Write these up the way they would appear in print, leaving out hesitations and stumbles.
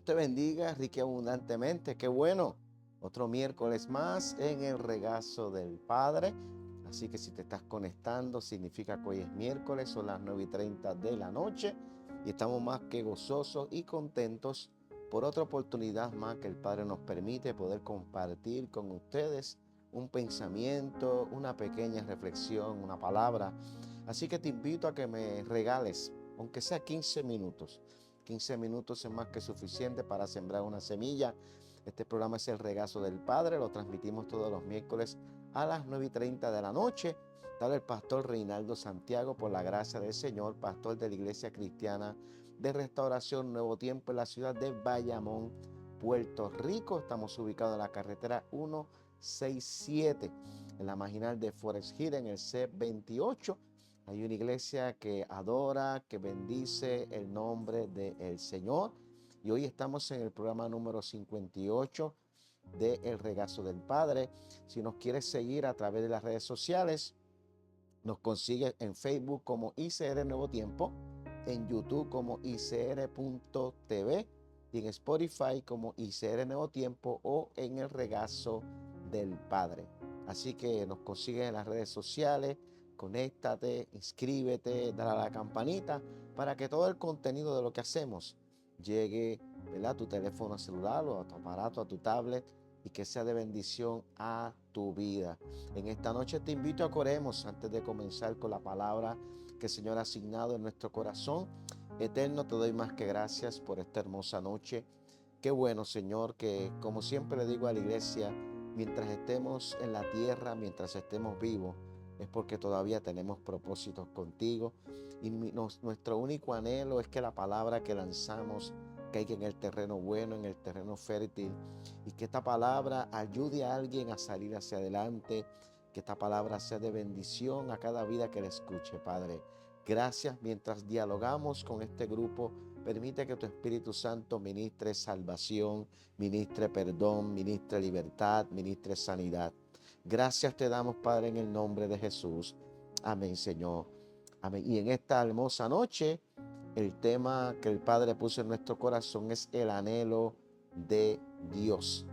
Dios te bendiga rique y abundantemente. Qué bueno. Otro miércoles más en el regazo del Padre. Así que si te estás conectando, significa que hoy es miércoles, son las 9:30 de la noche y estamos más que gozosos y contentos por otra oportunidad más que el Padre nos permite poder compartir con ustedes un pensamiento, una pequeña reflexión, una palabra. Así que te invito a que me regales, aunque sea 15 minutos. 15 minutos es más que suficiente para sembrar una semilla. Este programa es El Regazo del Padre, lo transmitimos todos los miércoles a las 9:30 de la noche. Tal el pastor Reinaldo Santiago, por la gracia del Señor, pastor de la Iglesia Cristiana de Restauración Nuevo Tiempo en la ciudad de Bayamón, Puerto Rico. Estamos ubicados en la carretera 167, en la marginal de Forest Hill, en el C28. Hay una iglesia que adora, que bendice el nombre del Señor. Y hoy estamos en el programa número 58 de El Regazo del Padre. Si nos quieres seguir a través de las redes sociales, nos consigue en Facebook como ICR Nuevo Tiempo, en YouTube como ICR.tv y en Spotify como ICR Nuevo Tiempo o en El Regazo del Padre. Así que nos consigues en las redes sociales, conéctate, inscríbete, dale a la campanita para que todo el contenido de lo que hacemos llegue, ¿verdad?, a tu teléfono celular o a tu aparato, a tu tablet, y que sea de bendición a tu vida. En esta noche te invito a que oremos antes de comenzar con la palabra que el Señor ha asignado en nuestro corazón. Eterno, te doy más que gracias por esta hermosa noche. Qué bueno, Señor, que como siempre le digo a la iglesia, mientras estemos en la tierra, mientras estemos vivos, es porque todavía tenemos propósitos contigo. Y nuestro único anhelo es que la palabra que lanzamos caiga en el terreno bueno, en el terreno fértil, y que esta palabra ayude a alguien a salir hacia adelante, que esta palabra sea de bendición a cada vida que la escuche, Padre. Gracias. Mientras dialogamos con este grupo, permite que tu Espíritu Santo ministre salvación, ministre perdón, ministre libertad, ministre sanidad. Gracias te damos, Padre, en el nombre de Jesús. Amén, Señor. Amén. Y en esta hermosa noche, el tema que el Padre puso en nuestro corazón es el anhelo de Dios.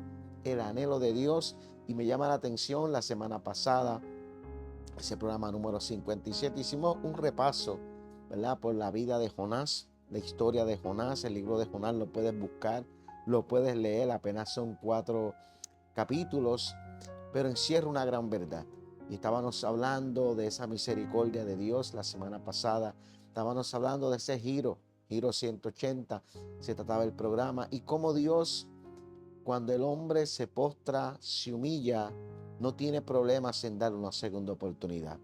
El anhelo de Dios. Y me llama la atención, la semana pasada, ese programa número 57, hicimos un repaso, ¿verdad?, por la vida de Jonás, la historia de Jonás. El libro de Jonás lo puedes buscar, lo puedes leer, apenas son 4 capítulos, pero encierra una gran verdad. Y estábamos hablando de esa misericordia de Dios la semana pasada. Estábamos hablando de ese giro 180, se trataba el programa, y cómo Dios, cuando el hombre se postra, se humilla, no tiene problemas en dar una segunda oportunidad.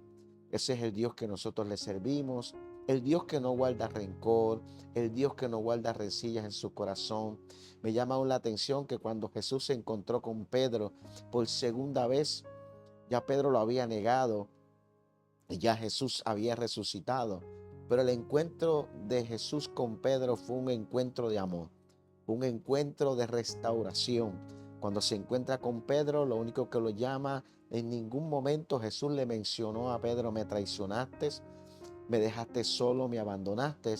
Ese es el Dios que nosotros le servimos, el Dios que no guarda rencor, el Dios que no guarda rencillas en su corazón. Me llama aún la atención que cuando Jesús se encontró con Pedro por segunda vez, ya Pedro lo había negado y ya Jesús había resucitado. Pero el encuentro de Jesús con Pedro fue un encuentro de amor, un encuentro de restauración. Cuando se encuentra con Pedro, lo único que lo llama, en ningún momento Jesús le mencionó a Pedro: me traicionaste, me dejaste solo, me abandonaste,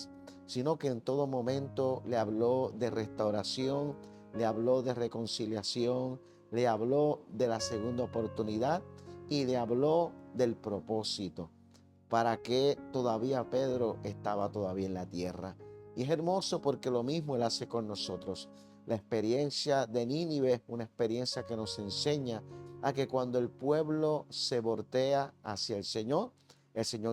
sino que en todo momento le habló de restauración, le habló de reconciliación, le habló de la segunda oportunidad y le habló del propósito, para que todavía Pedro estaba todavía en la tierra. Y es hermoso porque lo mismo Él hace con nosotros. La experiencia de Nínive es una experiencia que nos enseña a que cuando el pueblo se voltea hacia el Señor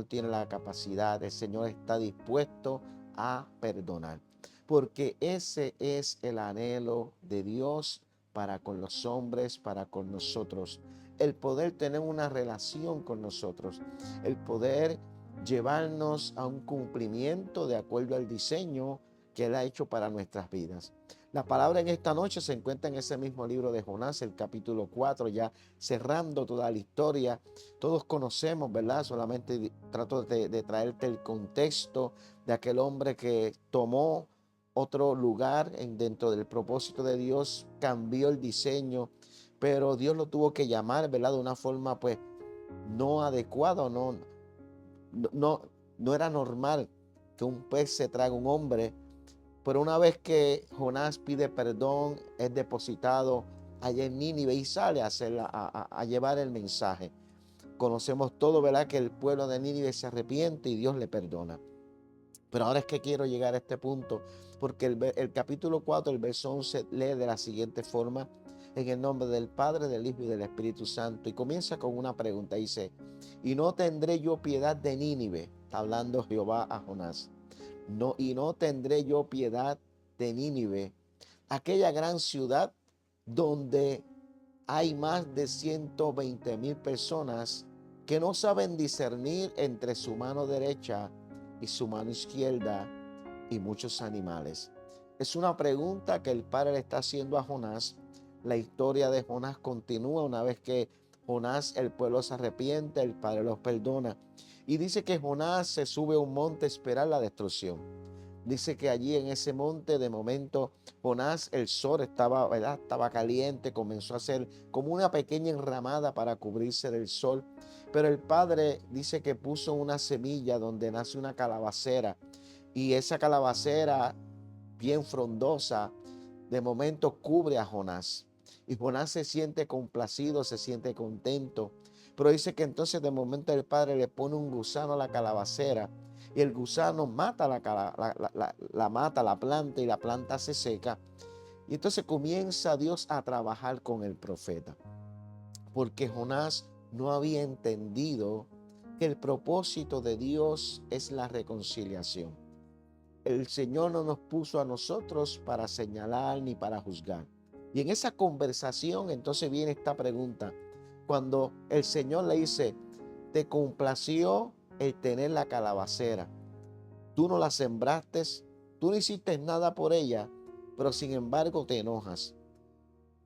tiene la capacidad, el Señor está dispuesto a perdonar. Porque ese es el anhelo de Dios para con los hombres, para con nosotros. El poder tener una relación con nosotros, el poder llevarnos a un cumplimiento de acuerdo al diseño que Él ha hecho para nuestras vidas. La palabra en esta noche se encuentra en ese mismo libro de Jonás, el capítulo 4, ya cerrando toda la historia. Todos conocemos, ¿verdad? Solamente trato de traerte el contexto de aquel hombre que tomó otro lugar dentro del propósito de Dios, cambió el diseño, pero Dios lo tuvo que llamar, ¿verdad?, de una forma pues no adecuada, no, no era normal que un pez se traga un hombre, Pero una vez que Jonás pide perdón, es depositado allá en Nínive y sale a llevar el mensaje. Conocemos todo, ¿verdad? Que el pueblo de Nínive se arrepiente y Dios le perdona. Pero ahora es que quiero llegar a este punto, porque el capítulo 4, el verso 11, lee de la siguiente forma: en el nombre del Padre, del Hijo y del Espíritu Santo. Y comienza con una pregunta, dice: ¿y no tendré yo piedad de Nínive? Está hablando Jehová a Jonás. No, y no tendré yo piedad de Nínive, aquella gran ciudad donde hay más de 120,000 personas que no saben discernir entre su mano derecha y su mano izquierda, y muchos animales. Es una pregunta que el Padre le está haciendo a Jonás. La historia de Jonás continúa una vez que Jonás, el pueblo se arrepiente, el Padre los perdona. Y dice que Jonás se sube a un monte a esperar la destrucción. Dice que allí en ese monte, de momento, Jonás, el sol estaba, ¿verdad? Estaba caliente, comenzó a hacer como una pequeña enramada para cubrirse del sol. Pero el Padre dice que puso una semilla donde nace una calabacera, y esa calabacera bien frondosa, de momento cubre a Jonás. Y Jonás se siente complacido, se siente contento. Pero dice que entonces de momento el Padre le pone un gusano a la calabacera, y el gusano mata mata la planta, y la planta se seca. Y entonces comienza Dios a trabajar con el profeta, porque Jonás no había entendido que el propósito de Dios es la reconciliación. El Señor no nos puso a nosotros para señalar ni para juzgar. Y en esa conversación entonces viene esta pregunta. Cuando el Señor le dice: te complació el tener la calabacera, tú no la sembraste, tú no hiciste nada por ella, pero sin embargo te enojas.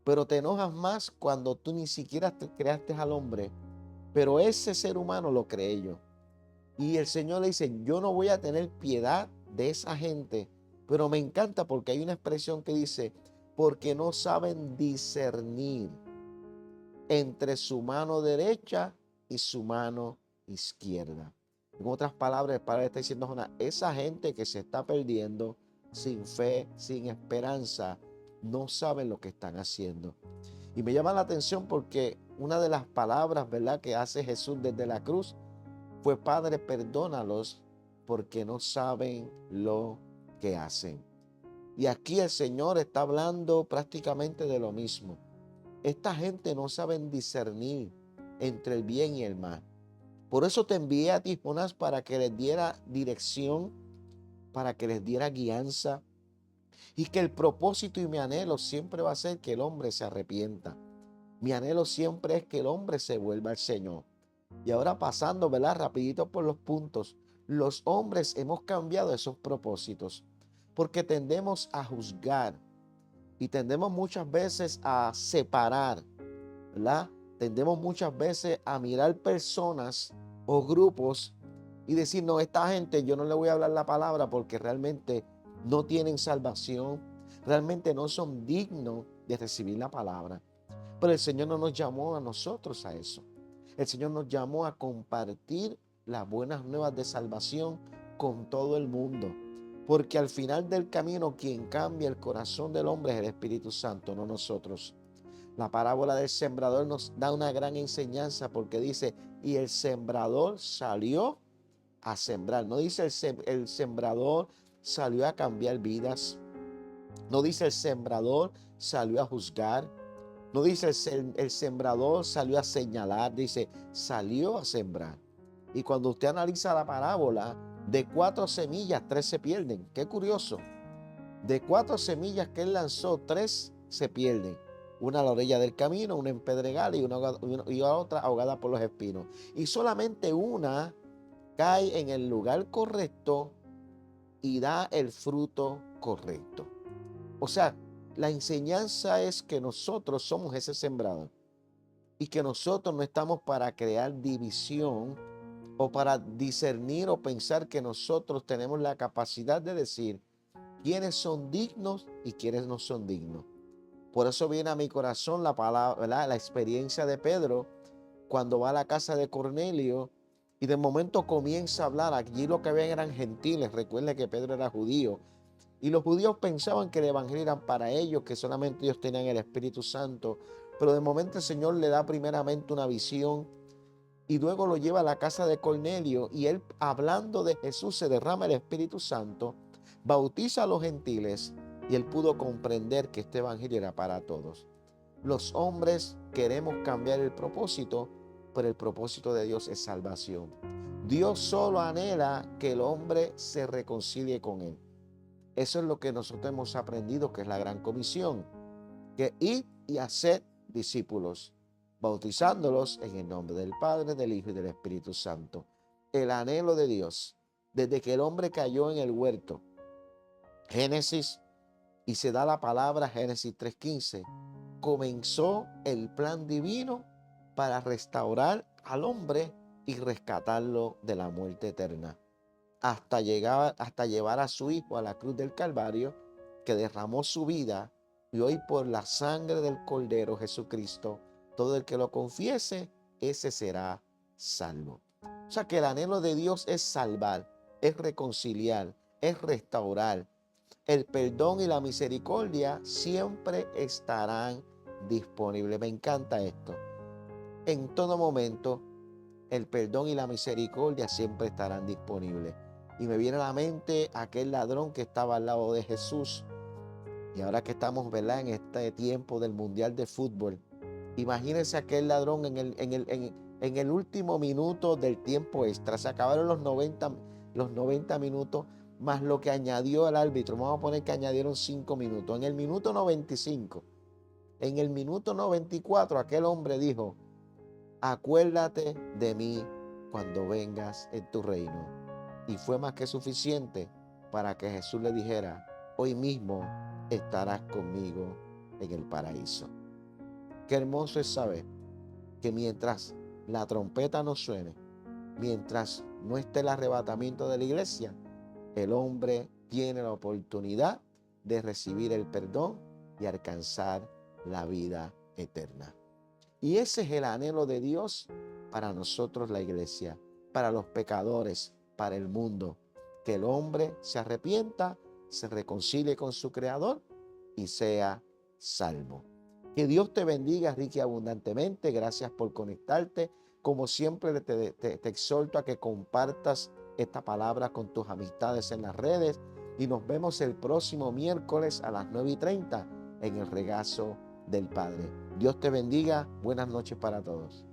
Pero te enojas más cuando tú ni siquiera te creaste al hombre, pero ese ser humano lo creé yo. Y el Señor le dice: yo no voy a tener piedad de esa gente. Pero me encanta porque hay una expresión que dice: porque no saben discernir entre su mano derecha y su mano izquierda. En otras palabras, el Padre está diciendo a Jonás: esa gente que se está perdiendo, sin fe, sin esperanza, no saben lo que están haciendo. Y me llama la atención porque una de las palabras, ¿verdad?, que hace Jesús desde la cruz fue: Padre, perdónalos porque no saben lo que hacen. Y aquí el Señor está hablando prácticamente de lo mismo. Esta gente no sabe discernir entre el bien y el mal. Por eso te envié a ti, Jonás, para que les diera dirección, para que les diera guianza, y que el propósito y mi anhelo siempre va a ser que el hombre se arrepienta. Mi anhelo siempre es que el hombre se vuelva al Señor. Y ahora pasando, ¿verdad?, rapidito por los puntos. Los hombres hemos cambiado esos propósitos porque tendemos a juzgar y tendemos muchas veces a separar, ¿verdad? Tendemos muchas veces a mirar personas o grupos y decir: no, esta gente yo no le voy a hablar la palabra porque realmente no tienen salvación, realmente no son dignos de recibir la palabra. Pero el Señor no nos llamó a nosotros a eso. El Señor nos llamó a compartir las buenas nuevas de salvación con todo el mundo. Porque al final del camino, quien cambia el corazón del hombre es el Espíritu Santo, no nosotros. La parábola del sembrador nos da una gran enseñanza porque dice: y el sembrador salió a sembrar. No dice el sembrador salió a cambiar vidas. No dice el sembrador salió a juzgar. No dice el sembrador salió a señalar, dice salió a sembrar. Y cuando usted analiza la parábola, de 4 semillas, 3 se pierden. Qué curioso. De 4 semillas que él lanzó, 3 se pierden. Una a la orilla del camino, una en pedregal y otra ahogada por los espinos. Y solamente una cae en el lugar correcto y da el fruto correcto. O sea, la enseñanza es que nosotros somos ese sembrador y que nosotros no estamos para crear división o para discernir o pensar que nosotros tenemos la capacidad de decir quiénes son dignos y quiénes no son dignos. Por eso viene a mi corazón la palabra, ¿verdad?, la experiencia de Pedro cuando va a la casa de Cornelio y de momento comienza a hablar. Allí lo que ven eran gentiles. Recuerde que Pedro era judío. Y los judíos pensaban que el evangelio era para ellos, que solamente ellos tenían el Espíritu Santo. Pero de momento el Señor le da primeramente una visión y luego lo lleva a la casa de Cornelio, y él, hablando de Jesús, se derrama el Espíritu Santo, bautiza a los gentiles, y él pudo comprender que este evangelio era para todos. Los hombres queremos cambiar el propósito, pero el propósito de Dios es salvación. Dios solo anhela que el hombre se reconcilie con él. Eso es lo que nosotros hemos aprendido, que es la gran comisión, que id y haced discípulos, bautizándolos en el nombre del Padre, del Hijo y del Espíritu Santo. El anhelo de Dios, desde que el hombre cayó en el huerto, Génesis, y se da la palabra Génesis 3:15, comenzó el plan divino para restaurar al hombre y rescatarlo de la muerte eterna, hasta llevar a su Hijo a la cruz del Calvario, que derramó su vida, y hoy por la sangre del Cordero Jesucristo, todo el que lo confiese, ese será salvo. O sea que el anhelo de Dios es salvar, es reconciliar, es restaurar. El perdón y la misericordia siempre estarán disponibles. Me encanta esto. En todo momento, el perdón y la misericordia siempre estarán disponibles. Y me viene a la mente aquel ladrón que estaba al lado de Jesús. Y ahora que estamos, ¿verdad?, en este tiempo del Mundial de Fútbol, imagínense aquel ladrón en el último minuto del tiempo extra. Se acabaron los 90 minutos, más lo que añadió el árbitro. Vamos a poner que añadieron 5 minutos. En el minuto 95, en el minuto 94, aquel hombre dijo: acuérdate de mí cuando vengas en tu reino. Y fue más que suficiente para que Jesús le dijera: hoy mismo estarás conmigo en el paraíso. Qué hermoso es saber que mientras la trompeta no suene, mientras no esté el arrebatamiento de la iglesia, el hombre tiene la oportunidad de recibir el perdón y alcanzar la vida eterna. Y ese es el anhelo de Dios para nosotros, la iglesia, para los pecadores, para el mundo. Que el hombre se arrepienta, se reconcilie con su Creador y sea salvo. Que Dios te bendiga rica y abundantemente. Gracias por conectarte. Como siempre, te exhorto a que compartas esta palabra con tus amistades en las redes. Y nos vemos el próximo miércoles a las 9:30 en el regazo del Padre. Dios te bendiga. Buenas noches para todos.